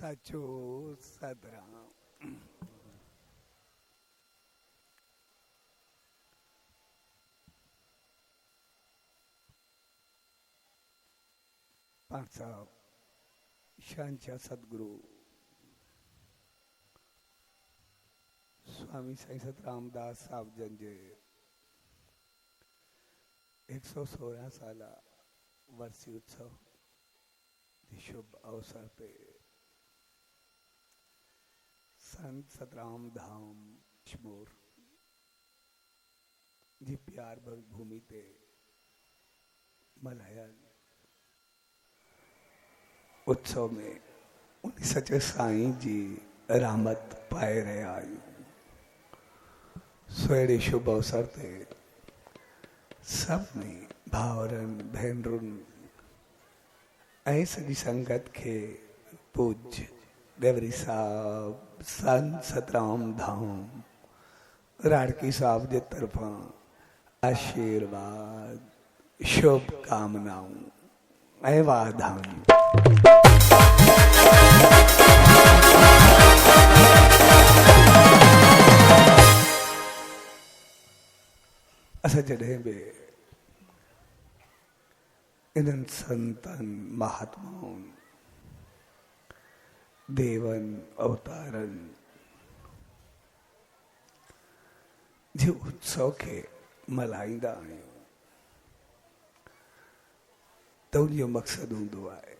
साचो सतराम। पांच साहब शांचा सदगुरु स्वामी साईं सतरामदास साहब जन जे 116 साल वर्षी उत्सव के शुभ अवसर पे संत सतराम धाम शमूर जी प्यार भर भूमि ते मल्हायल उत्सव में उन सचे साईं जी रहमत पाए रहा आहियूं। सुहिणे शुभ अवसर ते सभिनी भावरनि भेनरुनि ऐं सॼी संगत के पूज्य देवरी साहब संत सतराम धाम राड़की साहब जे तरफां आशीर्वाद शुभकामनाऊं ऐं वाधायूं। असां जॾहिं बि इन्हनि संतनि महात्माउनि देवनि अवतारनि जे उत्सव खे मल्हाईंदा आहियूं त उनजो मक़सदु हूंदो आहे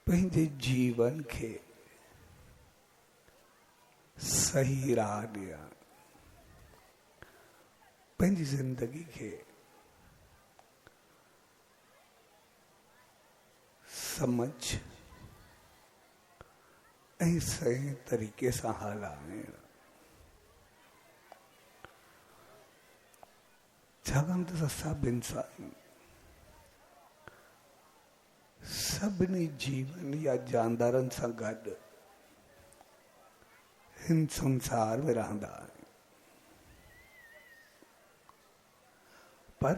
पंहिंजे जीवन खे सही राह ॾियणु, पंहिंजी ज़िंदगी खे समझ ऐं सही तरीक़े सां हलाइणु। छाकाणि त सभु इंसान सभिनी जीवन या जानदारनि सां गॾु हिन संसार में रहंदा आहियूं, पर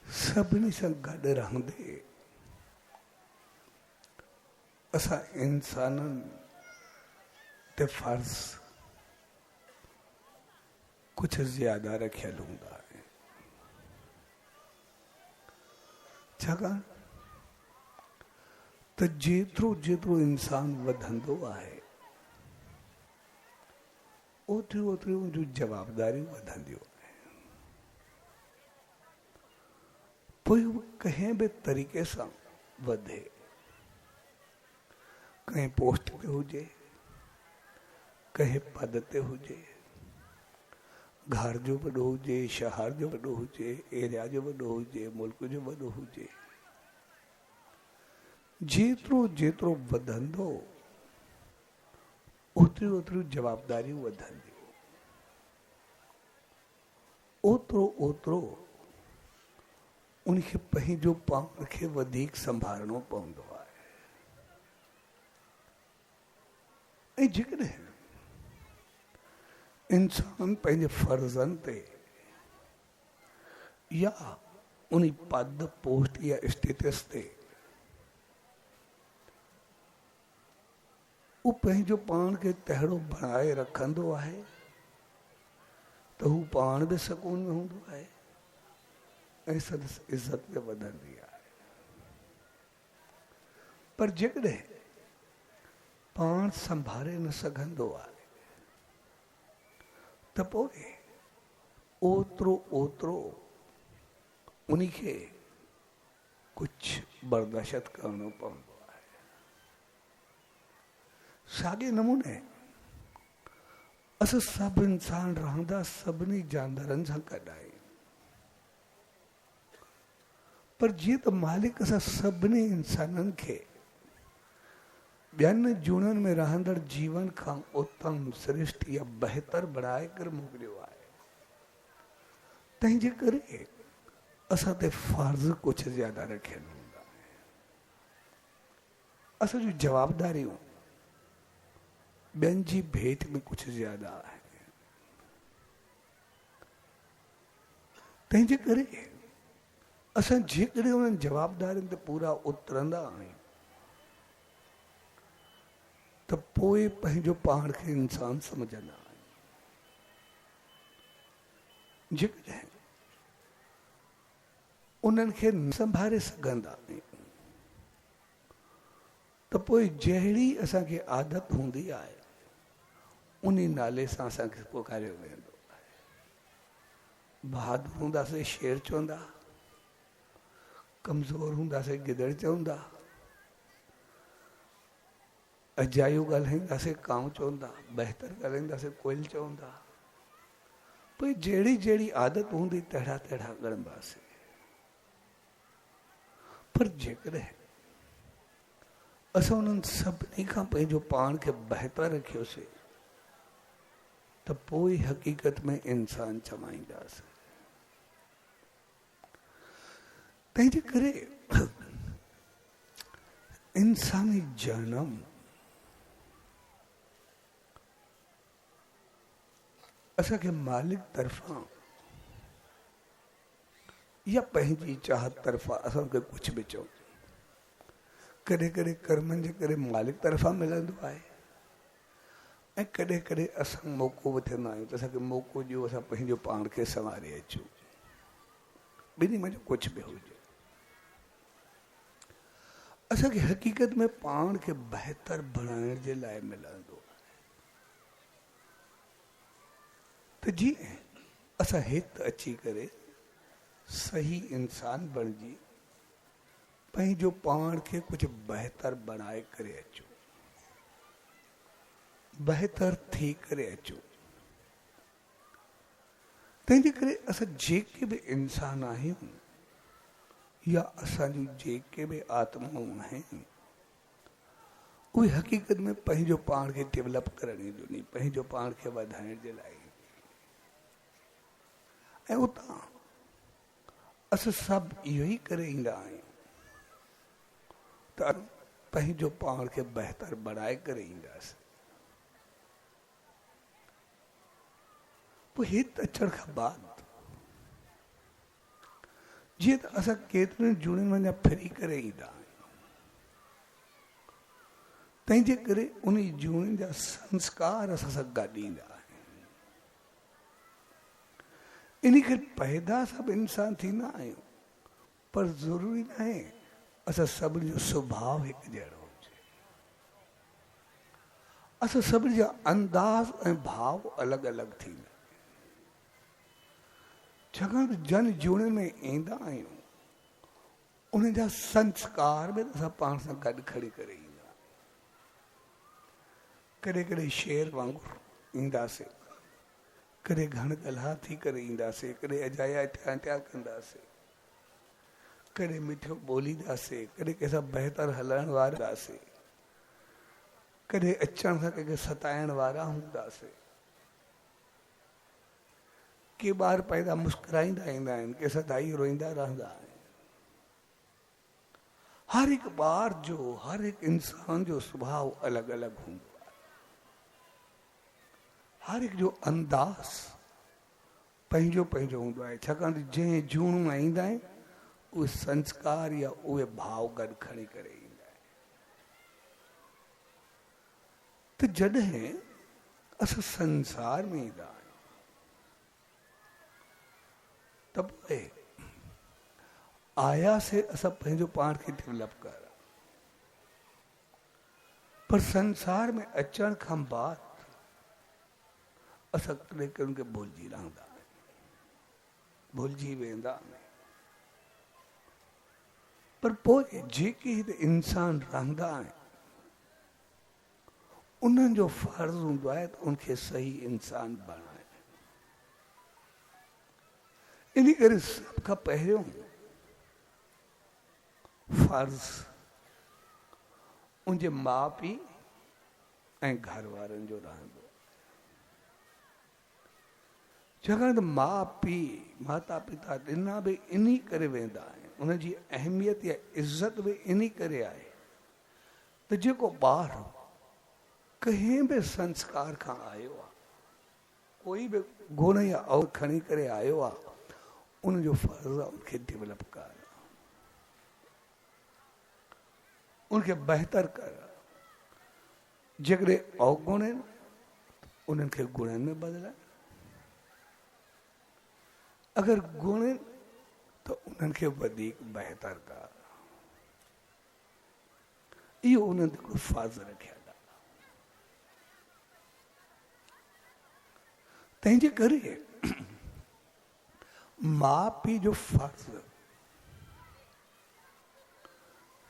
सभिनी सां गॾु रहंदे असां इंसाननि ते फर्ज़ कुछ ज्यादा रखियल हूंदा आहे। छाकाणि त जेतिरो जेतिरो इंसान वधंदो आहे ओतिरियूं ओतिरियूं जूं जवाबदारियूं वधंदियूं आहिनि। पोइ उहो कंहिं बि तरीक़े सां वधे, कंहिं पोस्ट ते हुजे, कंहिं पद ते हुजे, घर जो वॾो हुजे, शहर जो वॾो हुजे, एरिया जो वॾो हुजे, मुल्क जो वॾो हुजे, जेतिरो जेतिरो वधंदो ओतिरियूं ओतिरियूं जवाबदारियूं वधंदियूं, ओतिरो ओतिरो उनखे पंहिंजो पाण खे वधीक संभालणो पवंदो आहे। ऐं जेकॾहिं इंसान पंहिंजे फर्ज़नि ते या उन पद पोस्ट या स्टेटस ते वो पंहिंजो पाण खे तहिड़ो बणाए रखंदो आहे त हू पाण बि सुकून में हूंदो आहे ऐं संदसि इज़त में वधंदी आहे। पर जेकॾहिं पाण संभाले न सघंदो आहे त पोइ ओतिरो ओतिरो उनखे कुझु बर्दाश्त करणो पवंदो आहे। साॻे नमूने असां सभु इंसान रहंदा सभिनी जानदारनि सां गॾु आहियूं, पर जीअं त मालिक असां सभिनी इंसाननि खे ॿियनि जूणनि में रहंदड़ जीवन खां उत्तम श्रेष्ठ या बहितर बणाए करे मोकिलियो आहे, तंहिंजे करे असां ते फर्ज़ कुझु ज्यादा रखियल हूंदा आहिनि। असां जूं जवाबदारियूं ॿियनि जी भेट में कुझु ज्यादा आहे, तंहिंजे करे असां जेकॾहिं उन्हनि जवाबदारियुनि ते पूरा उतरंदा आहियूं त पोइ पंहिंजो पाण खे इंसान समझंदा आहियूं। जेकॾहिं उन्हनि खे न संभाले सघंदा आहियूं त पोइ जहिड़ी असांखे आदत हूंदी आहे उन नाले सां असांखे पुकारियो वेंदो आहे। बहादुर हूंदासीं शेर चवंदा, कमज़ोर हूंदासीं गिदड़ चवंदा, अजायूं ॻाल्हाईंदासीं कांव चवंदा, बहितर ॻाल्हाईंदासीं कोयल चवंदा। पोइ जहिड़ी जहिड़ी आदत हूंदी तहिड़ा तहिड़ा ॻणंदासीं। पर जेकॾहिं असां उन्हनि सभिनी खां पंहिंजो पाण खे बहितर रखियोसीं त पोइ हक़ीक़त में इंसान चवाईंदासीं। तंहिंजे करे इंसानी जनम असांखे मालिक तरफ़ां या पंहिंजी चाहत तरफ़ां असांखे कुझु बि चओ, कॾहिं कॾहिं कर्मनि जे करे मालिक तरफ़ां मिलंदो आहे ऐं कॾहिं कॾहिं असां मौक़ो वठंदा आहियूं त असांखे मौक़ो ॾियो असां पंहिंजो पाण खे संवारे अचूं। ॿिन्ही में कुझु बि हुजे, असांखे हक़ीक़त में पाण खे बहितर बणाइण जे लाइ मिलंदो आहे। त जीअं असां हिते अची करे सही इंसान बणिजी पंहिंजो पाण खे कुझु बहितर बणाए करे अचूं, बहितर थी करे अचूं। तंहिंजे करे असां जेके बि इंसान आहियूं या असांजूं जेके बि आत्माऊं आहिनि उहे हक़ीक़त में पंहिंजो पाण खे डेवलप करण जी ॾिनी, पंहिंजो पाण खे वधाइण जे लाइ। ऐं उतां असां सभु इहो ई करे ईंदा आहियूं त पंहिंजो पाण खे बहितर बणाए करे ईंदासीं। पोइ हिते अचण खां बाद जीअं त असां केतिरनि जूणनि वञा फिरी करे ईंदा आहियूं, तंहिंजे करे उन जूणनि जा संस्कार असां सां गॾु ईंदा आहिनि। इन करे पैदा सभु इंसान थींदा आहियूं, पर ज़रूरी न आहे असां सभिनी जो स्वभाव हिकु जहिड़ो हुजे। असां सभिनी जा अंदाज़ ऐं भाव अलॻि अलॻि थींदा। छाकाणि जन जूणनि में ईंदा आहियूं उन जा संस्कार बि असां पाण सां गॾु खणी करे ईंदा। कॾहिं कॾहिं शेर वांगुरु ईंदासीं, कॾहिं घण ॻाल्हा थी करे ईंदासीं, कॾहिं अजाया थिया कंदासीं, कॾहिं मिठो ॿोलींदासीं, कॾहिं कंहिंसां बहितर हलण वारा हुआसीं, कॾहिं अचण सां कंहिंखे सताइण वारा हूंदासीं। के ॿार पैदा मुस्कुराईंदा ईंदा आहिनि, के सदाई रोईंदा रहंदा आहिनि। हर हिकु ॿार जो, हर हिकु इंसान जो स्वभाव अलॻि अलॻि हूंदो आहे। हर हिकु जो अंदाज़ पंहिंजो पंहिंजो हूंदो आहे। छाकाणि जंहिं जूण मां ईंदा आहिनि उहे संस्कार या उहे भाव गॾु खणी करे ईंदा आहिनि। त जॾहिं असां संसार में ईंदा आहियूं त पोइ आया से असां पंहिंजो पाण खे डेवलप कर, पर संसार में अचण खां बाद असां कॾहिं कॾहिं खे भुलिजी रहंदा आहियूं, भुलिजी वेंदा आहियूं। पर पोइ जेके हिते इंसान रहंदा आहिनि उन्हनि जो फर्ज़ हूंदो आहे त उनखे सही इंसान बणाए। इन करे सभ खां पहिरियों फर्ज़ उनजे माउ पीउ ऐं घर वारनि जो रहंदो। छाकाणि त माउ पीउ माता पिता ॾिना बि इन करे वेंदा आहिनि, उनजी अहमियत या इज़त बि इन करे आहे त जेको ॿार कंहिं बि संस्कार खां आयो आहे, कोई बि गुण या अव खणी करे आयो आहे, उनजो फर्ज़ आहे उनखे डेवलप कर, उनखे बहितर कर। जेकॾहिं अवगुण आहिनि उन्हनि खे गुणनि में बदिलाए, अगरि गुण आहिनि त उन्हनि खे वधीक बहितर कर। इहो उन्हनि ते हिकिड़ो फर्ज़ रखियल आहे। तंहिंजे करे माउ पीउ जो फर्ज़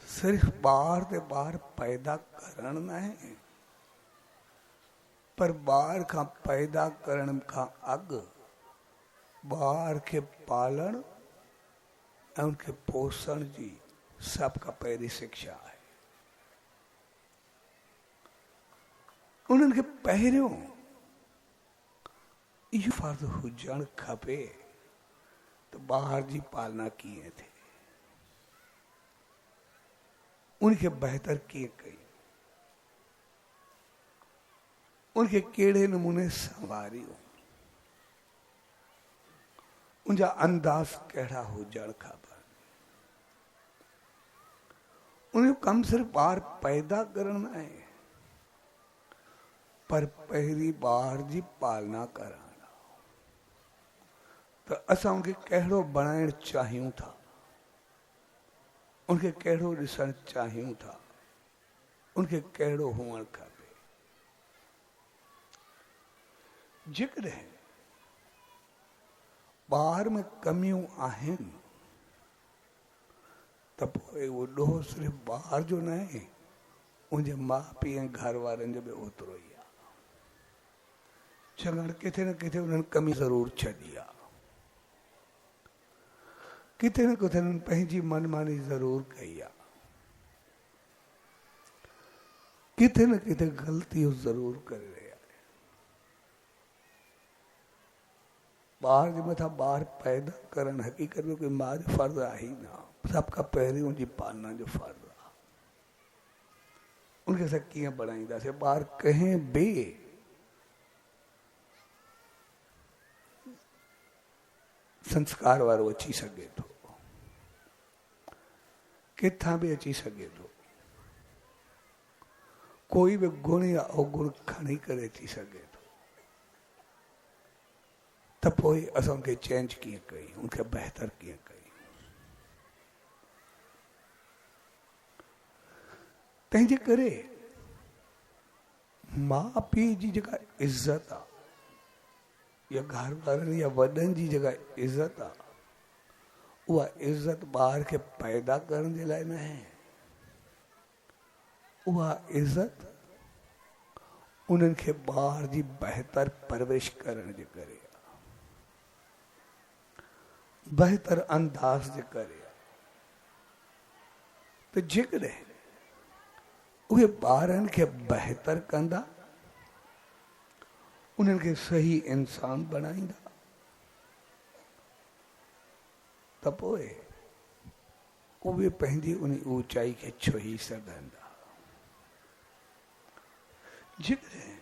सिर्फ़ ॿार ते ॿार पैदा करण न आहे, पर ॿार खां पैदा करण खां अॻु ॿार खे पालण ऐं उनखे पोषण जी सभ खां पहिरीं शिक्षा आहे। उन्हनि खे पहिरियों इहो फर्ज़ हुजणु खपे त ॿार जी पालना कीअं थिए, उनखे बहितर कीअं कई, उनखे कहिड़े नमूने संवारियो, उनजा अंदाज़ कहिड़ा हुजणु खपनि। उनजो कमु सिर्फ़ ॿार पैदा करणु न आहे, पर पहिरीं ॿार जी पालना करणु। त असां उनखे कहिड़ो बणाइणु चाहियूं था, उनखे कहिड़ो ॾिसणु चाहियूं था, उनखे कहिड़ो हुअणु खपे। जेकॾहिं ॿार में कमियूं आहिनि त पोइ उहो ॾोह सिर्फ़ु ॿार जो न आहे, उनजे माउ पीउ ऐं घर वारनि जो बि ओतिरो ई आहे। छाकाणि किथे न किथे उन्हनि कमी ज़रूरु छॾी आहे, किथे न किथे उन्हनि पंहिंजी मनमानी ज़रूरु कई आहे, किथे न किथे ग़लतियूं ज़रूरु करे रहिया। ॿार जे मथां ॿार पैदा करणु हक़ीक़त में कोई माउ जो फर्ज़ु आहे ई न, सभ खां पहिरीं उनजी पालना जो फर्ज़ु आहे। उनखे असां कीअं बणाईंदासीं? ॿार कंहिं बि संस्कार वारो अची सघे थो, किथां बि अची सघे थो, कोई बि गुण या अवगुण खणी करे अची सघे थो। त पोइ असां उनखे चेंज कीअं कयूं, उनखे बहितर कीअं कयूं? तंहिंजे करे माउ पीउ जी जेका इज़त आहे, या घर वारनि या वॾनि जी जेका इज़त आहे, उहा इज़त ॿार खे पैदा करण जे लाइ न आहे, उहा इज़त उन्हनि खे ॿार जी बहितर परवरिश करण जे करे, बहितर अंदाज़ जे करे। त जेकॾहिं उहे ॿारनि खे बहितर कंदा, उन्हनि खे सही इंसान बणाईंदा, त पोइ उहे पंहिंजी उन ऊचाई खे छुही सघंदा। जेकॾहिं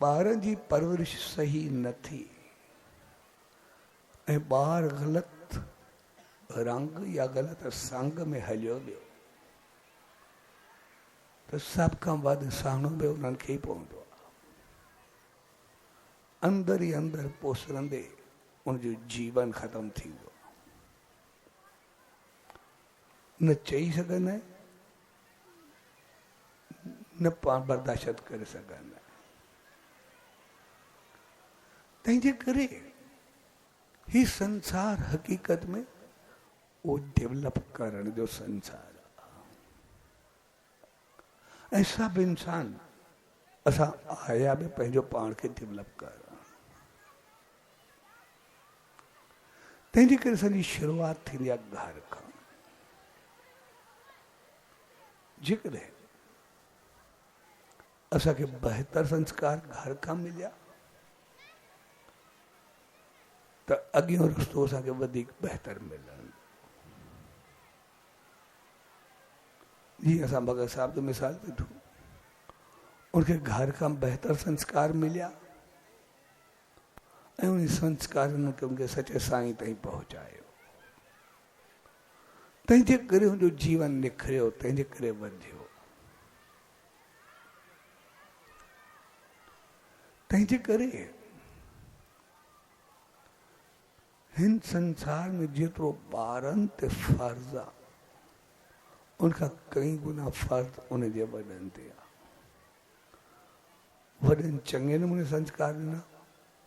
ॿारनि जी परवरिश सही न थी ऐं ॿार ग़लति रंग या ग़लति संग में हलियो वियो, त सभ खां वधि सहणो बि उन्हनि खे ई पवंदो आहे। अंदर ई अंदर पोसरंदे उनजो जीवन ख़तमु थींदो, न चई सघंदा, न पाण बर्दाश्त करे सघंदा। तंहिंजे करे ही संसार हक़ीक़त में वो डेवलप करण जो संसार आहे। ऐं सभु इंसान असां आया बि पंहिंजो पाण खे डेवलप करण। तंहिंजे करे असांजी शुरूआति थींदी आहे घर खां। जेकॾहिं असांखे बहितर संस्कार घर खां मिलिया त अॻियों रस्तो असांखे वधीक बहितर मिलंदो। जीअं असां भगत साहब जो मिसाल ॿुधो, उनखे घर खां बहितर संस्कार मिलिया ऐं उन संस्कारनि खे उनखे सचे साईं ताईं पहुचायो। तंहिंजे करे हुनजो जीवन निखरियो, तंहिंजे करे वधियो। तंहिंजे करे हिन संसार में जेतिरो ॿारनि ते फर्ज़ आहे उनखां कई गुना फर्ज़ उनजे वॾनि ते आहे। वॾनि चङे नमूने संस्कार ॾिना,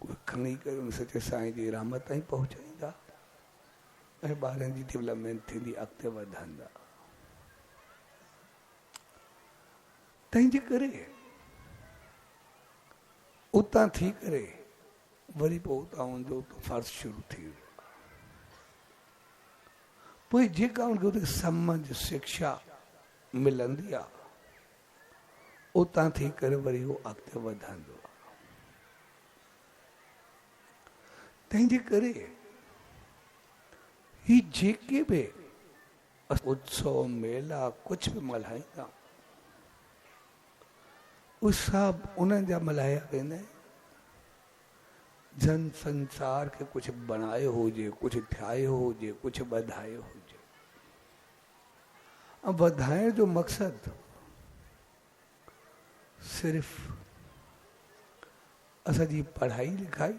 उहे खणी करे उन सचे साईं जी रहमत ताईं पहुचाईंदा ऐं ॿारनि जी डेवलपमेंट थींदी, अॻिते वधंदा। तंहिंजे करे उतां थी करे वरी पोइ उतां उनजो फर्ज़ शुरू थी वियो। पोइ जेका उनखे समझ शिक्षा मिलंदी आहे उतां थी करे वरी उहो अॻिते वधंदो आहे। तंहिंजे करे ही जेके बि उत्सव मेला कुझु बि मल्हाईंदा उहे सभु उन्हनि जा मल्हाया वेंदा आहिनि जन संसार के कुछ बनायो हुजे, कुछ ठाहियो हुजे, कुछ वधायो हुजे। अब वधाइण जो मक़सद सिर्फ असांजी पढ़ाई लिखाई,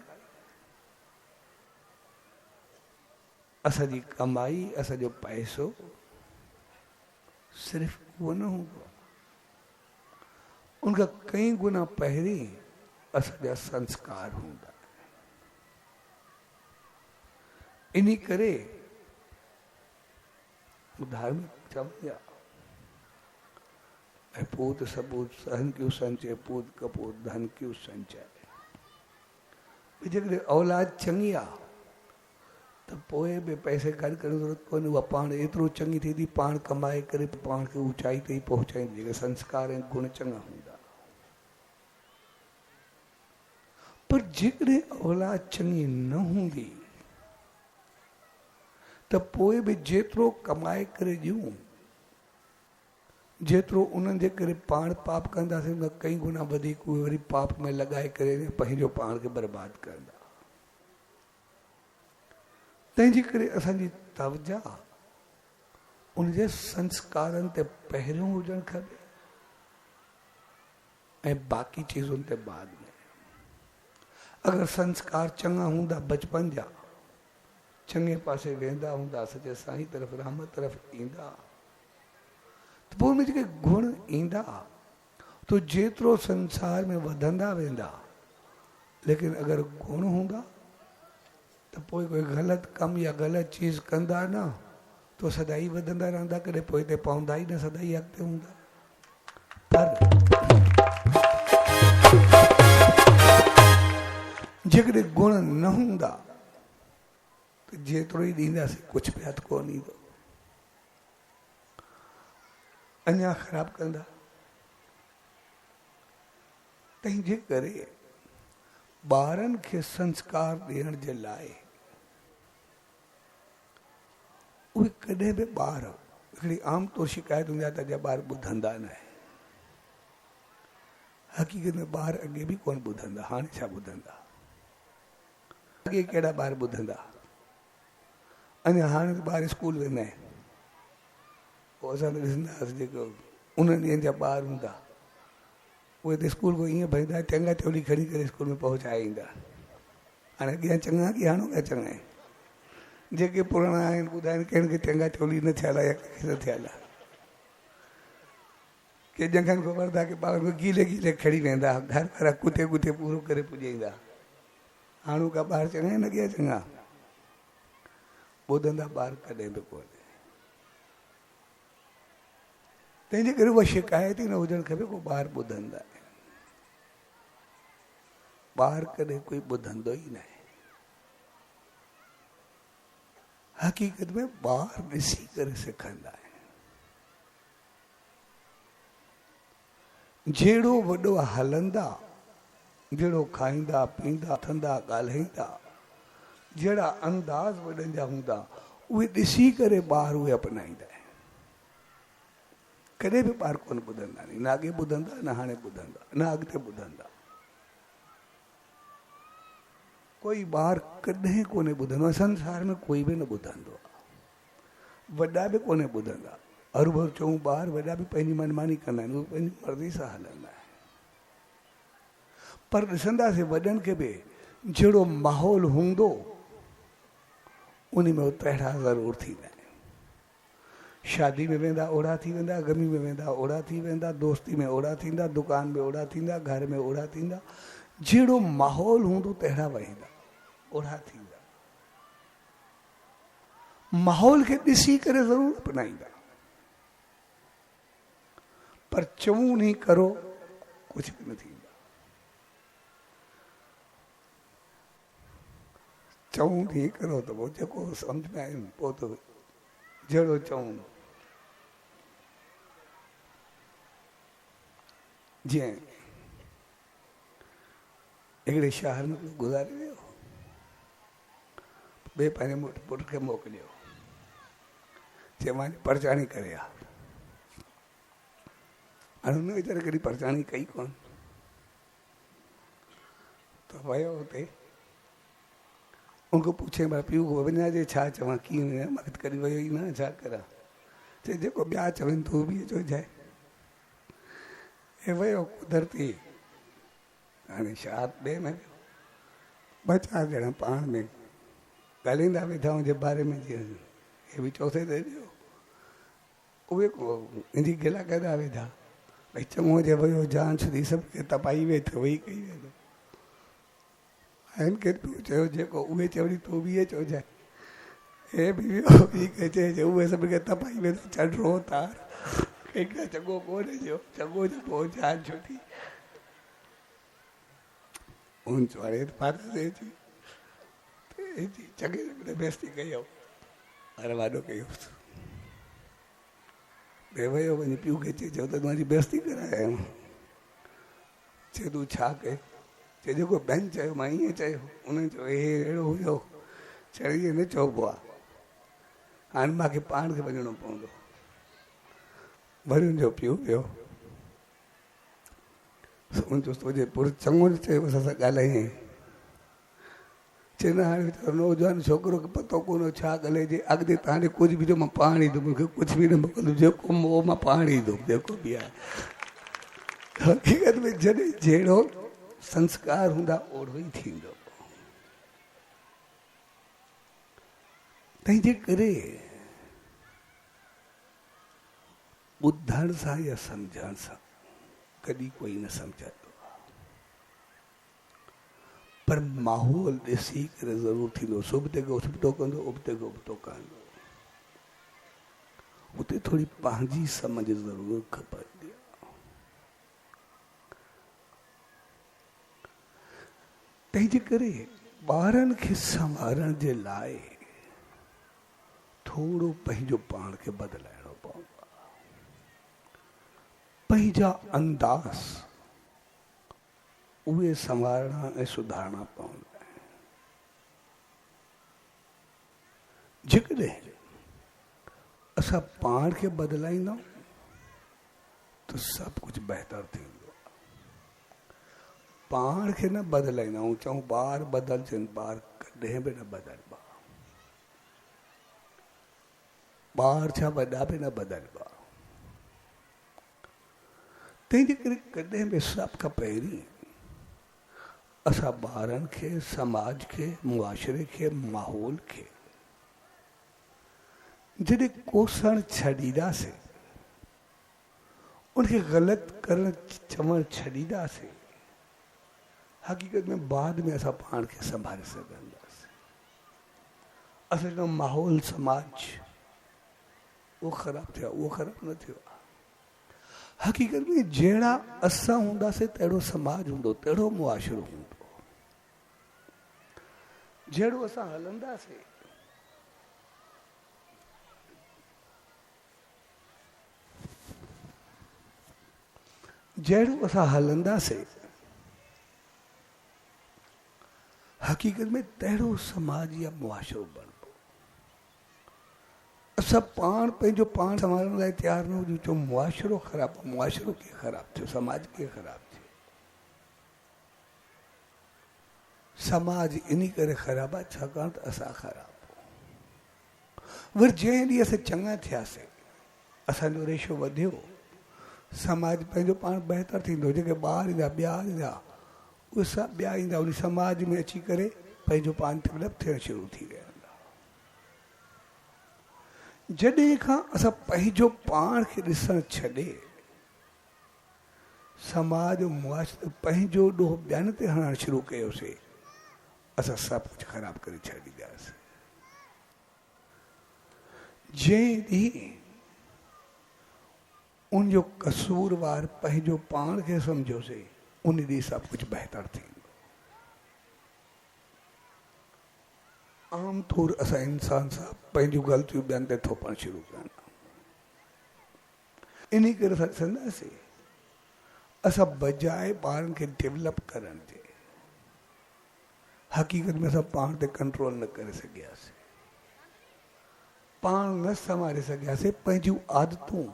असांजी कमाई, असांजो पैसो सिर्फ उहो न हूंदो। उनखां कई गुना पहिरीं असांजा संस्कार हूंदा। इन्हीं करे धार्मिक चवंदा ऐं पूत सबूत सहन क्यों संचय, पूत कपूत धन क्यों संचय। जेकॾहिं औलाद चङी आहे त पोइ बि पैसे गॾु करण ज़रूरत कोन्हे, उहा पाण एतिरो चङी थींदी, पाण कमाए करे पाण खे ऊचाई ताईं पहुचाईंदी जेके संस्कार ऐं गुण चङा हूंदा। पर जेकॾहिं औलाद चङी न हूंदी त पोइ बि जेतिरो कमाए करे ॾियूं, जेतिरो उन्हनि जे करे पाण पाप कंदासीं उन कई गुना वधीक उहे वरी पाप में लॻाए करे पंहिंजो पाण खे बर्बाद कंदा। तंहिंजे करे असांजी तवजा उनजे संस्कारनि ते पहिरियों हुजणु खपे ऐं बाक़ी चीज़ुनि ते बाद में। अगरि संस्कार चङा हूंदा बचपन जा, चङे पासे वेंदा हूंदा, सचे साईं तरफ़ रहमत तरफ़ ईंदा त पोइ उन जेके गुण ईंदा तो जेतिरो संसार में वधंदा वेंदा, लेकिन अगरि गुण हूंदा त पोइ कोई ग़लति कमु या ग़लति चीज़ कंदा न तो सदाई वधंदा रहंदा, कॾहिं पोइ ते पवंदा ई न, सदाई अॻिते हूंदा। पर जेकॾहिं गुण न हूंदा त जेतिरो ई ॾींदासीं कुझु बि हथु कोन ईंदो, अञा ख़राबु कंदा। तंहिंजे करे ॿारनि खे संस्कार ॾियण जे लाइ उहे कॾहिं बि ॿार हिकिड़ी आम तौर शिकायत हूंदी आहे त अॼु ॿार ॿुधंदा न आहे। हक़ीक़त में ॿार अॻे बि कोन ॿुधंदा, हाणे छा ॿुधंदा? अॻे कहिड़ा ॿार ॿुधंदा? अञा हाणे त ॿार स्कूल वेंदा आहिनि, पोइ असां त ॾिसंदासीं जेको उन्हनि ॾींहंनि जा ॿार हूंदा उहे त स्कूल को ईअं भरींदा, चङा चोली खणी करे स्कूल में पहुचाए ईंदा। हाणे अॻियां चङा की हाणे चङा आहिनि, जेके पुराणा आहिनि ॿुधाइनि कंहिंखे चङा चोली न थियल आहे या कंहिंखे न थियल आहे। के जंगनि खां वरदा के ॿार गीले गीले खणी वेंदा, घर वारा कुते कुते पूरो करे पुॼाईंदा। हाणू का ॿार चङा आहिनि, अॻियां चङा ॿुधंदा ॿार कॾहिं बि कोन्हे। तंहिंजे करे उहा शिकायत ई न हुजणु खपे को ॿार ॿुधंदा आहिनि। ॿार कॾहिं कोई ॿुधंदो ई न आहे। हक़ीक़त में ॿार ॾिसी करे सिखंदा आहिनि। जहिड़ो वॾो हलंदा, जहिड़ो खाईंदा पींदा थंदा ॻाल्हाईंदा, जहिड़ा अंदाज़ वॾनि जा हूंदा उहे ॾिसी करे ॿार उहे अपनाईंदा आहिनि। कॾहिं बि ॿार कोन ॿुधंदा, न अॻे ॿुधंदा न हाणे ॿुधंदा न अॻिते ॿुधंदा। कोई ॿार कॾहिं कोन्हे ॿुधंदो, संसार में कोई बि न ॿुधंदो आहे, वॾा बि कोन्हे ॿुधंदा। हर भर चऊं ॿार वॾा बि पंहिंजी मनमानी कंदा आहिनि, उहे पंहिंजी मर्ज़ी सां हलंदा आहिनि। पर ॾिसंदासीं वॾनि खे बि जहिड़ो माहौल हूंदो उन में तहिड़ा ज़रूरु थींदा आहिनि। शादी में वेंदा ओड़ा थी वेंदा, गमी में वेंदा ओड़ा थी वेंदा, दोस्ती में ओड़ा थींदा, दुकान में ओड़ा थींदा, घर में ओड़ा थींदा। जहिड़ो माहौल हूंदो तहिड़ा वहींदा, ओड़ा थींदा। माहौल खे ॾिसी करे ज़रूरु अपनाईंदा, पर चऊं नहीं करो कुछ भी न थींदा। चऊं नहीं करो तो वो जेको सम्झ में आयो पोइ तो जहिड़ो चऊं। जीअं हिकिड़े शहर में गुज़ारे वियो, ॿिए पंहिंजे पुट खे मोकिलियो, चए मां परचाणी करे आ। हाणे हुन वीचारे कॾहिं परचाणी कई कोन, तो वियो हुते, उनको पूछे भाई पीउ वञा जे छा चवां कीअं वञा, मां कॾहिं वियो ई न छा करां। चए जेको ॿिया चवनि तूं बि अचो जाए। हे वियो कुदरती, हाणे छा ॿिए में ॿ चारि ॼणा पाण में ॻाल्हाईंदा वेठा हुनजे बारे में, जीअं हे बि चौथे ते ॾियो, उहे मुंहिंजी गिला कंदा वेठा भई चङो जे वियो जांच थी सभु खे तपाई वेठो वही कई वेठो। हिन खे तूं चयो जेको उहे चवणी तूं बि इहे चओ जाए। हे बि वियो ॿी चए उहे सभु खे तपाई वेठो, चंडो तार कंहिंखे चङो कोन्हे जो, चङो जो पोइ जांच थी उन वारे फाथासीं अची चङे नमूने बेइज़ती कई, हाणे वाॾो कयोसि। ॿिए वियो वञी पीउ खे चए चयो त तुंहिंजी बेइज़ती कराए, चए तूं छा कए, चए जेको ॿियनि चयो मां ईअं चयो। उन्हनि चयो हे अहिड़ो हुयो, चढ़ी ईअं न चइबो आहे, हाणे मूंखे पाण खे वञिणो पवंदो। वरी हुनजो पीउ वियो, हुनजो तुंहिंजे पुरु चङो न चयो असां ॻाल्हाईं। चए न हाणे वीचारो नौजवान छोकिरो खे पतो कोन छा ॻाल्हाइजे, अॻिते तव्हांजे कुझु बि जो मां पाण ईंदुमि, मूंखे कुझु बि न मोकिलियो, जेको उहो मां पाण ईंदुमि, जेको बि आहे। हक़ीक़त में जॾहिं जहिड़ो संस्कार हूंदा ओड़ो ई थींदो। तंहिंजे करे ॿुधण सां या सम्झण सां कॾहिं कोई न सम्झंदो आहे, पर माहौल ॾिसी करे ज़रूरु थींदो। सुबुह ते सुबुह कंदो, उबते उबतो कंदो, उते थोरी पंहिंजी सम्झ ज़रूरु खपंदी आहे। तंहिंजे करे ॿारनि खे संवारण जे लाइ थोरो पंहिंजो पाण खे बदिलाइणो पवंदो आहे, पंहिंजा अंदाज़ उहे संवारणा ऐं सुधारणा पवंदा आहिनि। जेकॾहिं असां पाण खे बदिलाईंदा त सभु कुझु बहितर थींदो। पाण खे न बदिलाईंदा आहियूं, चऊं ॿार बदिलजनि, ॿार कॾहिं बि न बदिलबा। ॿार छा वॾा बि न बदिलबा। तंहिंजे करे कॾहिं बि सभ खां पहिरीं असां ॿारनि खे, समाज खे, मुआशरे खे, माहौल खे जॾहिं कोसण छॾींदासीं, उनखे ग़लति करणु चवणु छॾींदासीं, हक़ीक़त में बाद में असां पाण खे संभाले सघंदासीं। असांजो माहौल समाज उहो ख़राबु थियो आहे, उहो ख़राबु न थियो आहे। हक़ीक़त में जहिड़ा असां हूंदासीं तहिड़ो समाज हूंदो, तहिड़ो मुआशरो हूंदो। जहिड़ो असां हलंदासीं हक़ीक़त में तहिड़ो समाज या मुआशरो बणिबो। असां पाण पंहिंजो पाण संभालण लाइ तयारु न हुजूं, छो मुआशरो ख़राबु, मुआशरो कीअं ख़राबु थियो, समाज कीअं ख़राबु थियो। समाज इन करे ख़राबु आहे छाकाणि त असां ख़राबु। वरी जंहिं ॾींहुं असां चङा थियासीं, असांजो रेशो वधियो, समाज पंहिंजो पाण बहितर थींदो। जेके ॿार ईंदा, ॿिया ईंदा, उहे सभु ॿिया ईंदा उन समाज में अची करे पंहिंजो पाण डेवलप थियणु शुरू थी विया। जॾहिं खां असां पंहिंजो पाण खे ॾिसणु छॾे समाज मुआशरो पंहिंजो ॾोह ॿियनि ते हणणु शुरू कयोसीं, असां सभु कुझु ख़राबु करे छॾींदासीं। जंहिं ॾींहुं उनजो कसूरवार पंहिंजो पाण खे सम्झोसीं, उन ॾींहुं सभु कुझु बहितर थींदो। आम तौर असां इंसान सां पंहिंजूं ग़लतियूं ॿियनि ते थोपणु शुरू कनि। इन करे असां ॾिसंदासीं असां बजाए ॿारनि खे डेवलप करण जे हक़ीक़त में असां पाण ते कंट्रोल न करे सघियासीं, पाण न संभाले सघियासीं, पंहिंजूं आदतूं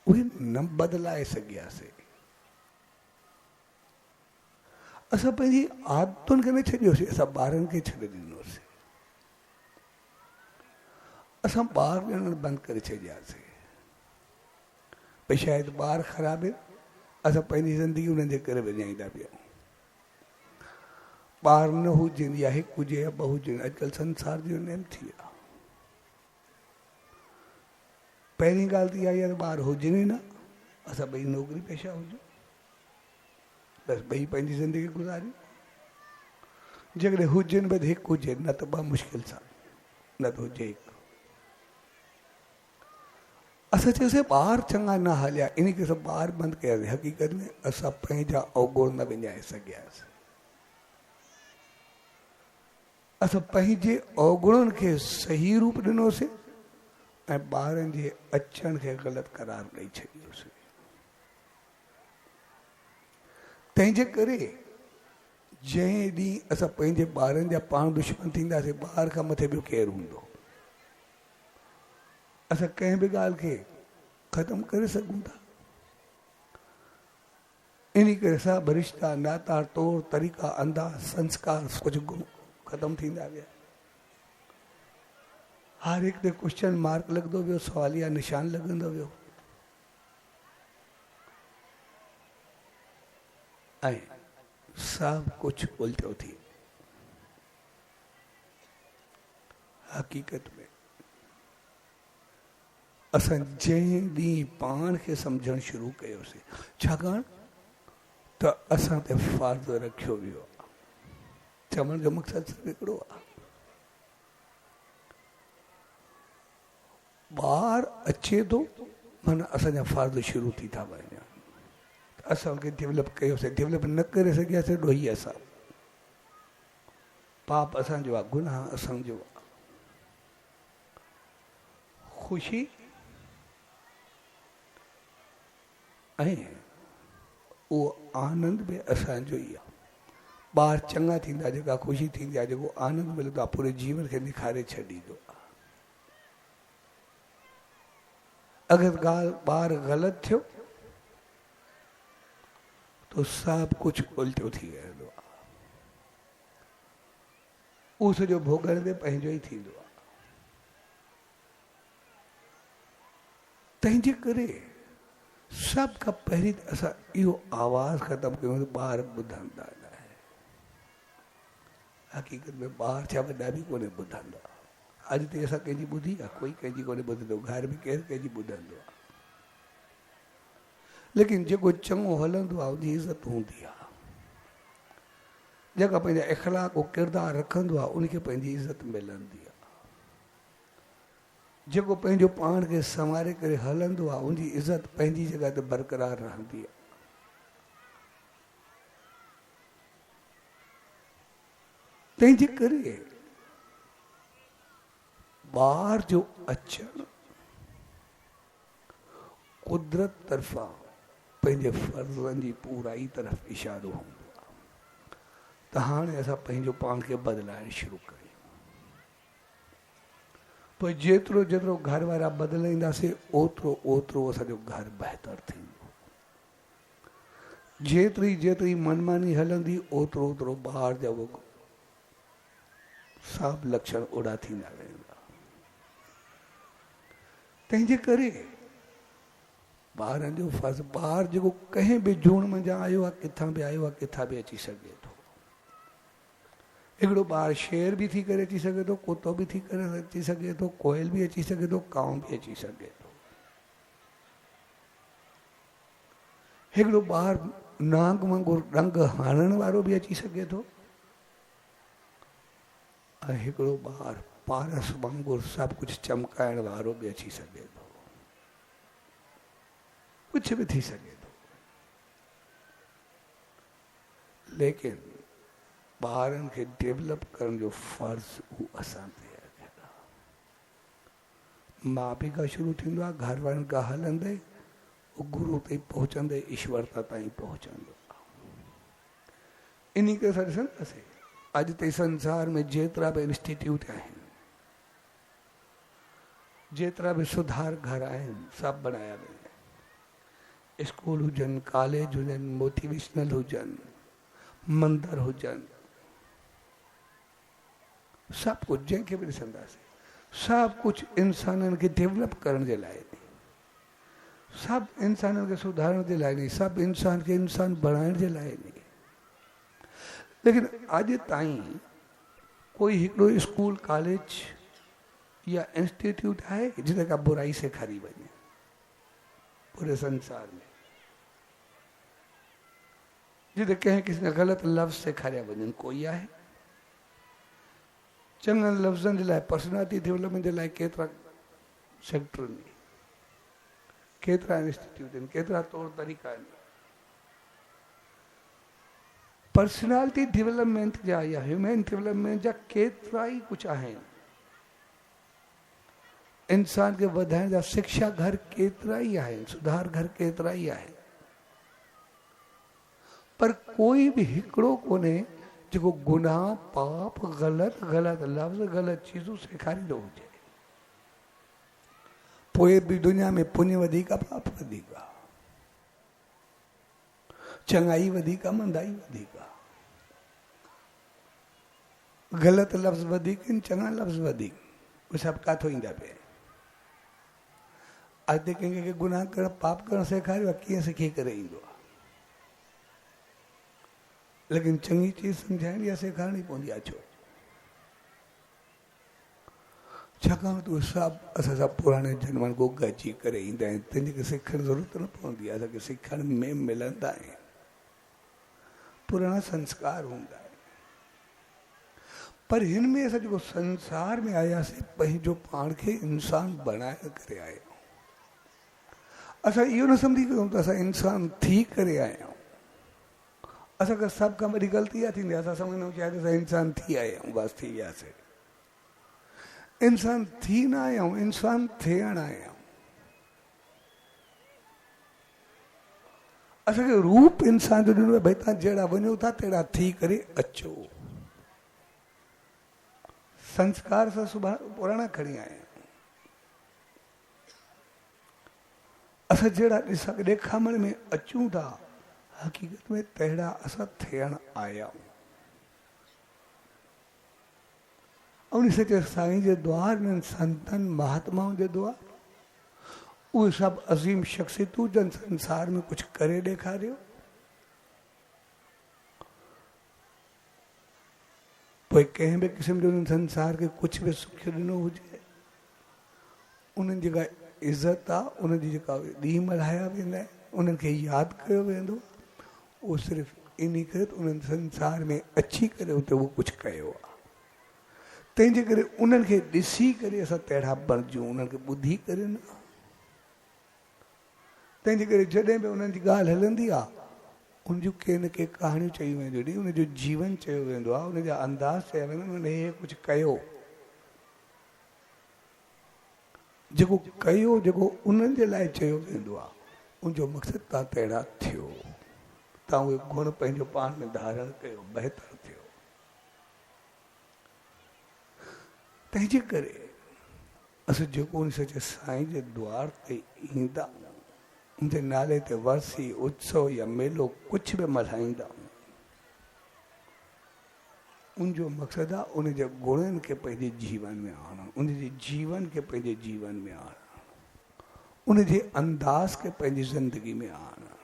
उहे न बदिलाए सघियासीं। असां पंहिंजी आदतुनि खे न छॾियोसीं, असां ॿारनि खे छॾे ॾिनोसीं। असां ॿार ॼणण बंदि करे छॾियासीं। भई शायदि ॿार ख़राबु आहिनि, असां पंहिंजी ज़िंदगी उन्हनि जे करे विञाईंदा पिया। ॿार न हुजनि या हिकु हुजे या ॿ हुजनि, अॼुकल्ह संसार जो नेम थी वियो आहे। पहिरीं ॻाल्हि त इहा आहे त ॿार हुजनि ई न, असां ॿई नौकिरी पेशा हुजूं, बसि ॿई पंहिंजी ज़िंदगी गुज़ारियूं। जेकॾहिं हुजनि बि त हिकु हुजे, न त ॿ मुश्किल सां, न त हुजे हिकु। असां चयोसीं ॿार चङा न हलिया, इन करे असां ॿार बंदि कयासीं। हक़ीक़त में असां पंहिंजा अवगुण न विञाए सघियासीं। असां पंहिंजे अवगुणनि खे सही रूप ॾिनोसीं ऐं ॿारनि जे अचण खे ग़लति करार ॾेई छॾियोसीं। तंहिंजे करे जंहिं ॾींहुं असां पंहिंजे ॿारनि जा पाण दुश्मन थींदासीं, ॿार खां मथे ॿियो केरु हूंदो? असां कंहिं बि ॻाल्हि खे ख़तमु करे सघूं था। इन करे सभु रिश्ता, नाता, तौर तरीक़ा, अंदाज़, संस्कार कुझु गुण ख़तमु थींदा विया। हर हिकु ते क्वेश्चन मार्क लॻंदो वियो, सवालिया निशान लॻंदो वियो। ऐं सभु कुझु उल्टो थी। हक़ीक़त में असां जंहिं ॾींहुं पाण खे सम्झणु शुरू कयोसीं, छाकाणि त असां ते फ़र्ज़ रखियो वियो आहे। चवण जो मक़सदु सिर्फ़ु हिकिड़ो आहे, ॿार अचे थो माना असांजा फ़र्ज़ शुरू थी था वञनि। असां उनखे डेवलप कयोसीं, डेवलप न करे सघियासीं, ॾोही असां। पाप असांजो आहे, गुनाह असांजो आहे। ख़ुशी ऐं उहो आनंद बि असांजो ई आहे। ॿार चङा थींदा, जेका ख़ुशी थींदी आहे, जेको आनंद मिलंदो आहे, पूरे जीवन खे निखारे छॾींदो आहे। अगरि ॻाल्हि ॿार ग़लति थियो तो सभु कुझु उल्टो थी वेंदो आहे। उहो सॼो भोगण बि पंहिंजो ई थींदो आहे। तंहिंजे करे सभु खां पहिरीं असां इहो आवाज़ ख़तमु कयूं त ॿार ॿुधंदा न आहे। हक़ीक़त में ॿार छा वॾा बि कोन्हे ॿुधंदा। अॼु ताईं असां कंहिंजी ॿुधी आहे? कोई कंहिंजी कोन्हे ॿुधंदो। घर में केरु कंहिंजी ॿुधंदो आहे? लेकिन जेको चङो हलंदो आहे उनजी इज़त हूंदी आहे। जेका पंहिंजा इख़लाक़ ऐं किरदारु रखंदो आहे उनखे पंहिंजी इज़त मिलंदी आहे। जेको पंहिंजो पाण खे संवारे करे हलंदो आहे उनजी इज़त पंहिंजी जॻह ते बरक़रार रहंदी आहे। तंहिंजे करे ॿार जो अचणु कुदरत तरफ़ां पंहिंजे फ़र्ज़नि जी पूराई तरफ़ इशारो हूंदो आहे। त हाणे असां पंहिंजो पाण खे बदिलाइणु शुरू कयूं। पोइ जेतिरो जेतिरो घर वारा बदिलाईंदासीं ओतिरो ओतिरो असांजो घर बहितर थींदो। जेतिरी जेतिरी मनमानी हलंदी ओतिरो ओतिरो ॿार जा उहो सभु लक्षण ओड़ा थींदा वेंदा। तंहिंजे करे ॿारनि जो फर्ज़, ॿार जेको कंहिं बि जूण मंझां आयो आहे, किथां बि आयो आहे, किथां बि अची सघे थो। हिकिड़ो ॿार शेर बि थी करे अची सघे थो, कुतो बि थी करे अची सघे थो, कोयल बि अची सघे थो, कांउ बि अची सघे थो। हिकिड़ो ॿार नांग वांगुरु रंग हणण वारो बि अची सघे थो, ऐं हिकिड़ो ॿार पारस वांगुरु सभु कुझु चमकाइण वारो बि अची सघे थो। कुझु बि थी सघे थो, लेकिन ॿारनि खे डेवलप करण जो फर्ज़ उहो असां ते आहे। माउ पीउ खां शुरू थींदो आहे, घर वारनि खां हलंदे गुरु ताईं पहुचंदे ईश्वरता ताईं पहुचंदो आहे। इन करे असां ॾिसंदासीं अॼु ताईं संसार में जेतिरा बि इंस्टीट्यूट आहिनि, जेतिरा बि सुधार घर आहिनि, सभु बनाया विया आहिनि। स्कूल हुजनि, कॉलेज हुजनि, मोटिवेशनल हुजनि, मंदर हुजनि, सभु कुझु जंहिंखे बि ॾिसंदासीं, सभु कुझु इंसाननि खे डेवलप करण जे लाइ, सभु इंसाननि खे सुधारण जे लाइ नहीं, सभु इंसान खे इंसान बणाइण जे लाइ नहीं। लेकिन अॼु ताईं कोई हिकिड़ो स्कूल, कॉलेज या इंस्टीट्यूट आहे जिते का बुराई सेखारी वञे पूरे संसार में, जिते कंहिं किसी ने ग़लति लफ़्ज़ सेखारिया वञनि? कोई आहे? चङनि लफ़्ज़नि जे लाइ, पर्सनैलिटी डेवलपमेंट जे लाइ केतिरा सेक्टर आहिनि, केतिरा इंस्टीट्यूट आहिनि, केतिरा तौर तरीक़ा आहिनि। पर्सनैलिटी डेवलपमेंट जा या ह्यूमन डेवलपमेंट जा केतिरा ई कुझु आहिनि। इंसान खे वधाइण जा शिक्षा घर केतिरा ई आहिनि, सुधार घर केतिरा ई आहिनि, पर कोई बि हिकिड़ो कोन्हे जेको गुनाह, पाप, ग़लति लफ़्ज़, ग़लति चीज़ूं सेखारींदो हुजे। पोइ बि दुनिया में पुण्य वधीक आहे, पाप वधीक आहे, चङाई वधीक आहे, मंदाई वधीक आहे, ग़लति लफ़्ज़ वधीक आहिनि, चङा लफ़्ज़ वधीक, उहे सभु काथो ईंदा पिया? अॼु कंहिंखे गुनाह करणु, पाप करणु सेखारियो आहे, कीअं सिखी करे ईंदो आहे? लेकिन चङी चीज़ सम्झाइणी आहे, सेखारणी पवंदी आहे। छो? छाकाणि त उहे सभु असां सभु पुराणे जन्मनि खां गॾिजी करे ईंदा आहिनि, तंहिंजे सिखण जी ज़रूरत न पवंदी आहे, असांखे सिखण में मिलंदा आहिनि, पुराणा संस्कार हूंदा आहिनि। पर हिन में असां जेको संसार में आयासीं, पंहिंजो पाण खे इंसान बणाए करे आया आहियूं। असां इहो न सम्झी सघूं त असां इंसान थी करे आया आहियूं। असांखे सभु खां वॾी ग़लती इहा थींदी आहे, असां सम्झंदा आहियूं कि असां इंसान थी आया आहियूं, बसि थी वियासीं। इंसान थी न आया आहियूं, इंसान थियण आया आहियूं। असांखे रूप इंसान जो ॾिनो आहे, भई तव्हां जहिड़ा वञो था तहिड़ा थी करे अचो। संस्कार सां पुराणा खणी आया आहियूं। असां जहिड़ा ॾेखामण में अचूं था, हक़ीक़त में तहिड़ा असां थियण आया आहियूं। उन सचे साईं जे द्वार में संतनि महात्माउनि जे द्वार उहे सभु अज़ीम शख़्सियतूं जन संसार में कुझु करे ॾेखारियो। पोइ कंहिं बि क़िस्म जो उन्हनि संसार खे कुझु बि सुख ॾिनो हुजे, उन्हनि जेका इज़त आहे, उनजी जेका ॾींहं मल्हाया वेंदा आहिनि, उन्हनि खे यादि कयो वेंदो, उहो सिर्फ़ु इन करे उन्हनि संसार में अची करे उते उहो कुझु कयो आहे। तंहिंजे करे उन्हनि खे ॾिसी करे असां तहिड़ा बणिजूं, उन्हनि खे ॿुधी करे न। तंहिंजे करे जॾहिं बि उन्हनि जी ॻाल्हि हलंदी आहे, उनजूं के न के कहाणियूं चयूं वेंदियूं आहिनि, उनजो जीवन चयो वेंदो आहे, उनजा अंदाज़ चया वेंदा आहिनि, उन्हनि हे कुझु कयो, जेको कयो, जेको उन्हनि जे लाइ चयो वेंदो आहे, उनजो मक़सदु तव्हां तहिड़ा थियो, तव्हां उहे गुण पंहिंजो पाण में धारण कयो, बहितर थियो। तंहिंजे करे असां जेको उन सचे साईं जे द्वार ते ईंदा, उनजे नाले ते वरसी, उत्सव या मेलो कुझु बि मल्हाईंदा, उनजो मक़सदु आहे उनजे गुणनि खे पंहिंजे जीवन में आणणु, उनजे जीवन खे पंहिंजे जीवन में आणणु, उनजे अंदाज़ खे पंहिंजी ज़िंदगी में आणणु,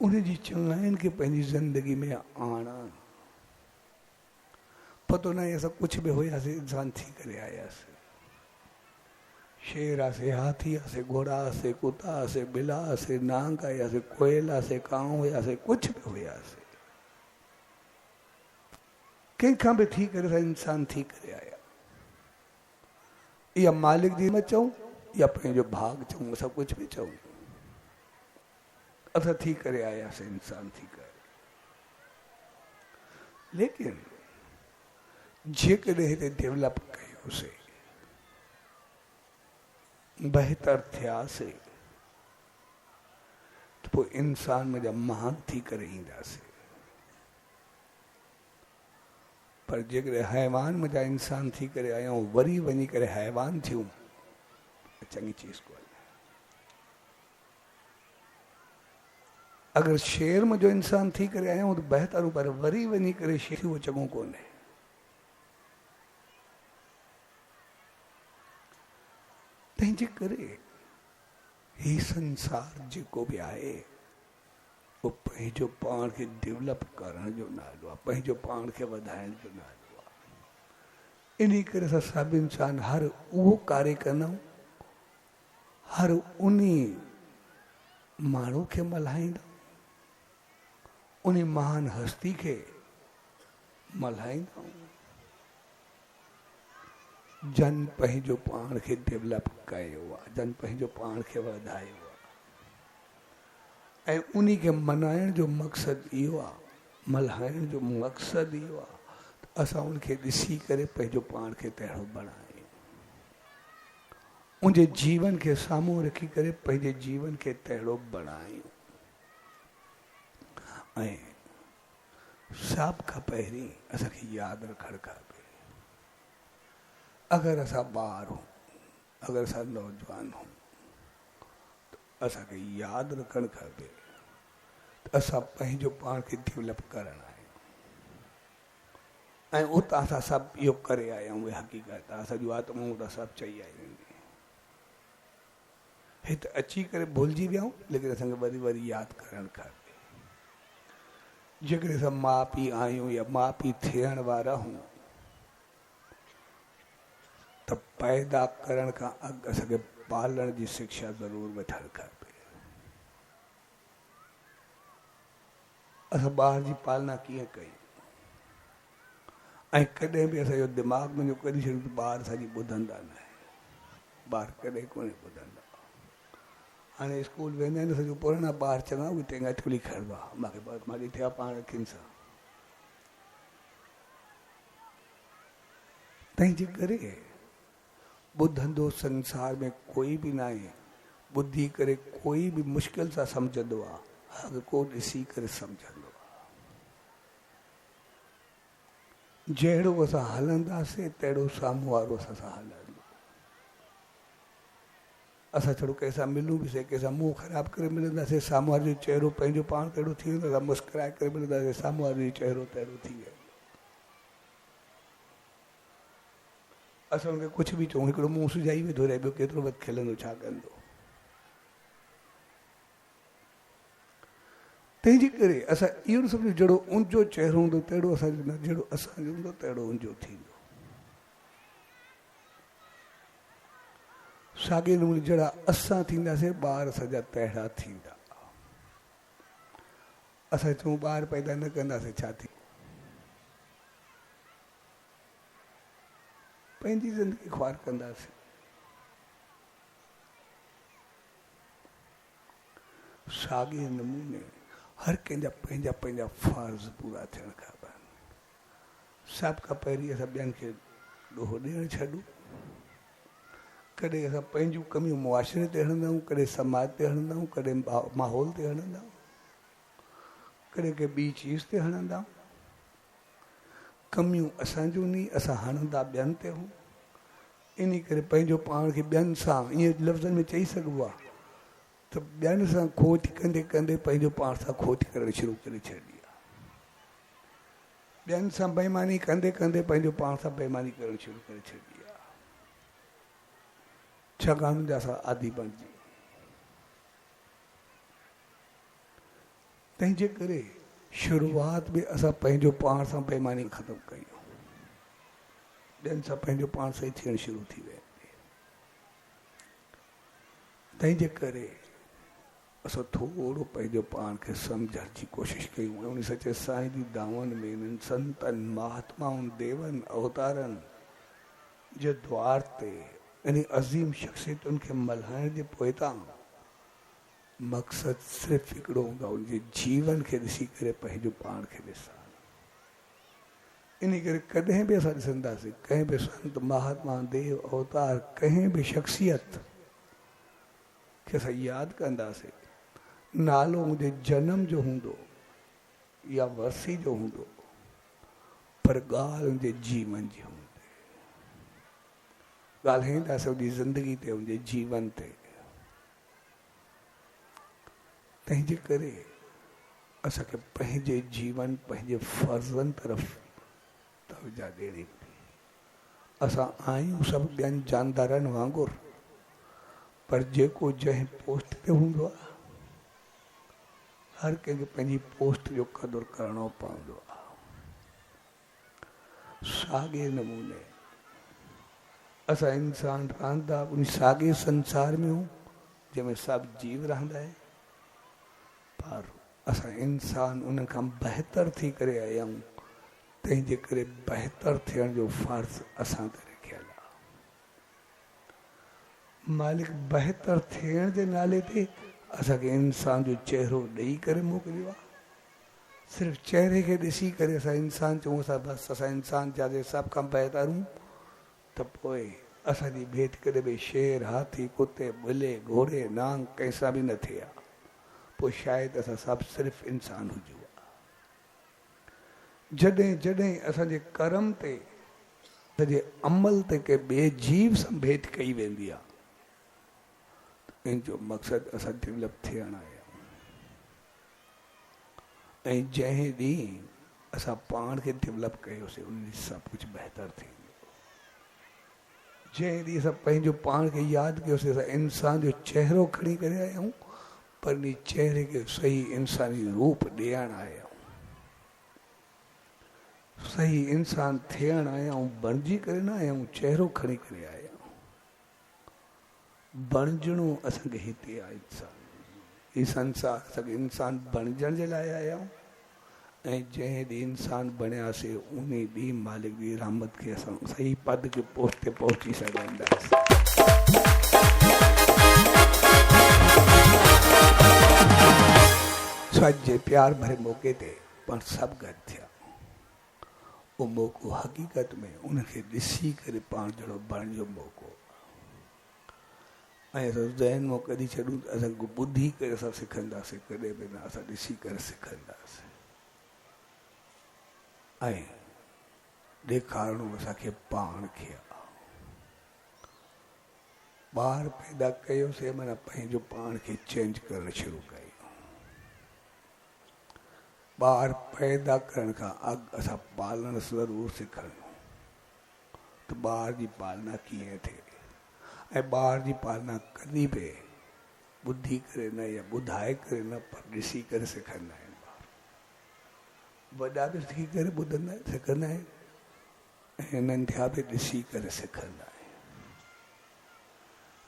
उनजी चङाइनि खे पंहिंजी ज़िंदगी में आणणु। पतो न आहे असां कुझु बि हुयासीं, इंसान थी करे आयासीं। शेर आसे, हाथी आसे, घोड़ा आसे, कुत्ता आसे, बिला आसे, नांग आयासीं, कोयल आसे, कांव हुयासीं, कुझु बि हुयासीं। कंहिंखां बि थी करे असां इंसान थी करे आया। इहा मालिक जी न चऊं या पंहिंजो भाग चऊं, असां कुझु बि चऊं, असां थी करे आयासीं इंसान थी करे। लेकिन जेकॾहिं हिते डेवलप कयोसीं, बहितर थियासीं, त पोइ इंसान में महान थी करे ईंदासीं। पर जेकॾहिं हैवान मुंहिंजा इंसान थी करे आया आहियूं, वरी वञी करे हैवान थियूं, चङी चीज़ कोन्हे। अगरि शेर मुंहिंजो इंसान थी करे आया आहियूं त बहितर, पर वरी वञी करे शेर उहो चङो कोन्हे। तंहिंजे करे ही संसार जेको बि आहे वो पंहिंजो पाण खे डेवलप करण जो नालो आहे, पंहिंजो पाण खे वधाइण जो नालो आहे। इन करे असां सभु इंसान हर उहो कार्य कंदा आहियूं, हर उन माण्हू खे मल्हाईंदा, उन महान हस्ती खे मल्हाईंदा, जन पंहिंजो पाण खे डेवलप कयो आहे, जन पंहिंजो पाण खे वधायो आहे। ऐं उन खे मनाइण जो मक़सदु इहो आहे, मल्हाइण जो मक़सदु इहो आहे त असां उनखे ॾिसी करे पंहिंजो पाण खे तहिड़ो बणायूं, उनजे जीवन खे साम्हूं रखी करे पंहिंजे जीवन खे तहिड़ो बणायूं। ऐं सभ खां पहिरीं असांखे यादि रखणु खपे, अगरि असां ॿार हूं, अगरि असां नौजवान हूं, त असांखे यादि रखणु खपे त असां पंहिंजो पाण खे डेवलप करणु आहियूं। ऐं उतां असां सभु इहो करे आया आहियूं, उहा हक़ीक़त आहे। असां जूं आत्माऊं त सभु चई आयूं, हिते अची करे भुलिजी विया आहियूं, लेकिन असांखे वरी वरी यादि करणु खपे। जेकॾहिं असां माउ पीउ आहियूं या माउ पीउ थियण वारा हूं, त पैदा करण खां अॻु असांखे पालण जी शिक्षा ज़रूरु वठणु खपे। असां ॿार जी पालना कीअं कई, ऐं कॾहिं बि असांजो दिमाग़ में कढी छॾियूं त ॿार असांजी ॿुधंदा न आहे, ॿार कॾहिं कोन्हे ॿुधंदा। हाणे स्कूल वेंदा आहिनि, सॼो पुराणा ॿार चङा उहे टेंगा ठुली खणंदो आहे, मूंखे मां ॾिठे आहे पाण अखियुनि सां। तंहिंजे करे ॿुधंदो संसार में कोई बि न आहे, ॿुधी करे कोई बि मुश्किल सां सम्झंदो आहे, हर को ॾिसी करे सम्झंदो आहे। जहिड़ो असां हलंदासीं तहिड़ो साम्हूं वारो असां सां हलंदो। असां थोरो कंहिंसां मिलूं बि, कंहिंसां मुंहुं ख़राबु करे मिलंदासीं, साम्हूं वारे जो चहिरो पंहिंजो पाण तहिड़ो थी वेंदो, असां मुस्कुराए करे मिलंदासीं, साम्हूं वारे जो चहिरो तहिड़ो थी वेंदो। असां हुनखे कुझु बि चऊं, हिकिड़ो मुंहुं सुजाई वेठो रहे, ॿियो केतिरो वक़्तु खिलंदो, छा कंदो। तंहिंजे करे असां इहो न सम्झो जहिड़ो उनजो चहिरो हूंदो तहिड़ो असांजो न, जहिड़ो असांजो हूंदो तहिड़ो उनजो थींदो। साॻे नमूने जहिड़ा असां थींदासीं, ॿार असांजा तहिड़ा थींदा। असां चऊं ॿार पैदा न कंदासीं, छा थी, पंहिंजी ज़िंदगी ख्वार कंदासीं। साॻे नमूने हर कंहिंजा पंहिंजा पंहिंजा फ़र्ज़ पूरा थियणु खपनि। सभ खां पहिरीं असां ॿियनि खे ॾोहो ॾियणु छॾूं। कॾहिं असां पंहिंजूं कमियूं मुआशिरे ते हणंदा आहियूं, कॾहिं समाज ते हणंदा आहियूं, कॾहिं माहौल ते हणंदा आहियूं, कॾहिं कंहिं ॿी चीज़ ते हणंदा आहियूं। कमियूं असांजूं नी, असां हणंदा ॿियनि ते हूं। इन करे पंहिंजो पाण खे ॿियनि सां ईअं लफ़्ज़नि में चई सघिबो आहे त ॿियनि सां खोट कंदे कंदे पंहिंजो पाण सां खोट करणु शुरू करे छॾी आहे। ॿियनि सां बेईमानी कंदे कंदे पंहिंजो पाण सां बेईमानी करणु शुरू करे छॾी आहे। छाकाणि त असां आदि बणिजी। तंहिंजे करे शुरूआत में असां पंहिंजो पाण सां बेईमानी ख़तमु कयूं, ॿियनि सां पंहिंजो पाण सही थियणु शुरू थी वेंदी। तंहिंजे करे असां थोरो पंहिंजो पाण खे सम्झण जी कोशिशि कयूं ऐं उन सचे साईं जी दावनि में इन्हनि संतनि महात्माउनि देवनि अवतारनि जे द्वार ते इन अज़ीम शख़्सियतुनि खे मल्हाइण जे पोइतां मक़सदु सिर्फ़ु हिकिड़ो हूंदो आहे, उनजे जीवन खे ॾिसी करे पंहिंजो पाण खे ॾिसणु। इन करे कॾहिं बि असां ॾिसंदासीं कंहिं बि संत महात्मा देव अवतार कंहिं बि शख़्सियत खे असां यादि कंदासीं, नालो मुंहिंजे जनम जो हूंदो या वरसी जो हूंदो, पर ॻाल्हि उनजे जीवन जी हूंदी। ॻाल्हाईंदासीं उनजी ज़िंदगी ते, उनजे जीवन ते। तंहिंजे करे असांखे पंहिंजे जीवन पंहिंजे फ़र्ज़नि तरफ़ तवजा ॾियणी पई। असां आहियूं सभु ॿियनि जानदारनि वांगुरु, पर जेको जंहिं पोस्ट ते हूंदो आहे हर कंहिंखे पंहिंजी पोस्ट जो क़दुरु करणो पवंदो आहे। साॻे नमूने असां इंसान रहंदा उन साॻे संसार में हूं जंहिंमें सभु जीव रहंदा आहिनि, पर असां इंसान उन खां बहितर थी करे आया आहियूं। तंहिंजे करे बहितर थियण जो फ़र्ज़ असां ते रखियल आहे। मालिक बहितर थियण जे नाले ते असांखे इंसान जो चहिरो ॾेई करे मोकिलियो आहे। सिर्फ़ु चहिरे खे ॾिसी करे असां इंसान चऊं असां बसि असां इंसान थियासीं, सभ खां बहितर हूं, त पोइ असांजी भेट कॾहिं बि शेर हाथी कुते ॿिले घोड़े नांग कंहिंसां बि न थिए आहे। पोइ शायदि असां सभु सिर्फ़ु इंसान हुजूं। जॾहिं जॾहिं असांजे कर्म ते सॼे अमल ते के ॿिए जीव सां भेट कई वेंदी आहे, इन जो मक़सदु असां डेवलप थियण आया आहियूं। ऐं जंहिं ॾींहुं असां पाण खे डेवलप कयोसीं उन ॾींहुं सभु कुझु बहितर थींदो। जंहिं ॾींहुं असां पंहिंजो पाण खे यादि कयोसीं असां इंसान जो चहिरो खणी करे आया आहियूं, पर इन चहिरे खे सही इंसानी रूप ॾियण आया आहियूं। सही इंसान थियण आया आहियूं, बणिजी करे न आया आहियूं, चहिरो खणी करे आया आहियूं। बणिजणो असांखे हिते आहे इंसान, हीउ संसार असांखे इंसान बणिजण जे लाइ आया आहियूं। ऐं जंहिं ॾींहुं इंसान बणियासीं उन ॾींहुं मालिक जी रहमत खे असां सही पद के पोस्ट ते पहुची सघंदासीं। सच जे प्यार भरे मौक़े ते पाण सभु गॾु थिया। उहो मौक़ो हक़ीक़त में उनखे ॾिसी करे पाण जहिड़ो बणण जो मौक़ो। ऐं असां ज़हन मां कढी छॾूं त असां ॿुधी करे असां सिखंदासीं, कॾहिं बि न असां ॾिसी करे सिखंदासीं। ऐं ॾेखारणो असांखे पाण खे आहे। ॿार पैदा कयोसीं माना पंहिंजो पाण खे चेंज करणु शुरू कयो। ॿार पैदा करण खां अॻु असां पालण ज़रूरु सिखणो त ॿार जी पालना कीअं थिए। ऐं ॿार जी पालना कॾहिं बि ॿुधी करे न या ॿुधाए करे न, पर ॾिसी करे सिखंदा आहिनि। वॾा बि सिखी करे ॿुधंदा सिखंदा आहिनि ऐं नंढा बि ॾिसी करे सिखंदा आहिनि।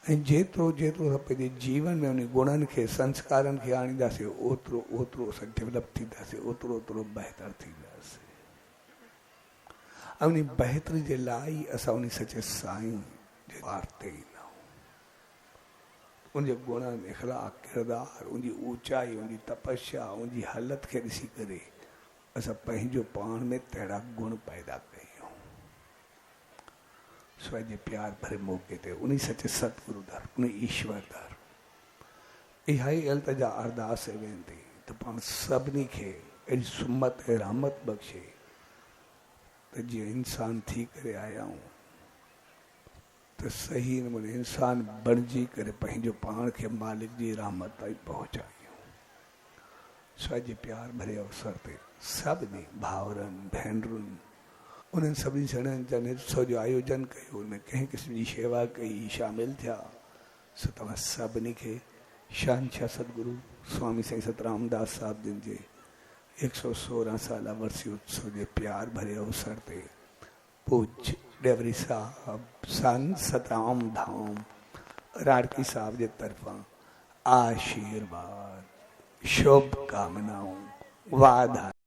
ऐं जेतिरो जेतिरो असां पंहिंजे जीवन में उन गुणनि खे संस्कारनि खे आणींदासीं ओतिरो ओतिरो असां डेवलप थींदासीं, ओतिरो ओतिरो बहितर थींदासीं। ऐं उन बहितरी जे लाइ असां उन सचे साईं जे द्वार ते ईंदा आहियूं। उनजे गुणनि इख़लाक़ किरदार, उनजी ऊचाई, उनजी तपस्या, उनजी हालत खे ॾिसी करे असां पंहिंजो पाण में तहिड़ा गुण पैदा कयूं। स्वय जे प्यार भरे मौक़े ते उन सचे सतगुरु दर, उन ईश्वर दर इहा ई अल्तजा अरदास वेंदी त पाण सभिनी खे अहिड़ी सुमत ऐं रहमत बख़्शे त जीअं इंसान थी करे आया आहियूं त सही नमूने इंसान बणिजी करे पंहिंजो पाण खे मालिक जी रहमत ताईं पहुचायूं। स्वय जे प्यार भरे अवसर ते सभिनी भाउरनि भेनरुनि उन्हनि सभिनी ॼणनि जन उत्सव जो आयोजन कयो, उन कंहिं क़िस्म जी शेवा कई, शामिल थिया। सो तव्हां सभिनी खे शहंशाह सतगुरु स्वामी साईं सतरामदास साहिब जिन जे 116 साल वर्सी उत्सव जे प्यार भरे अवसर ते पूज्य डेवरी साहब संत सतराम धाम राड़की साहब जे तरफां आशीर्वाद शुभकामनाऊं वाधायूं।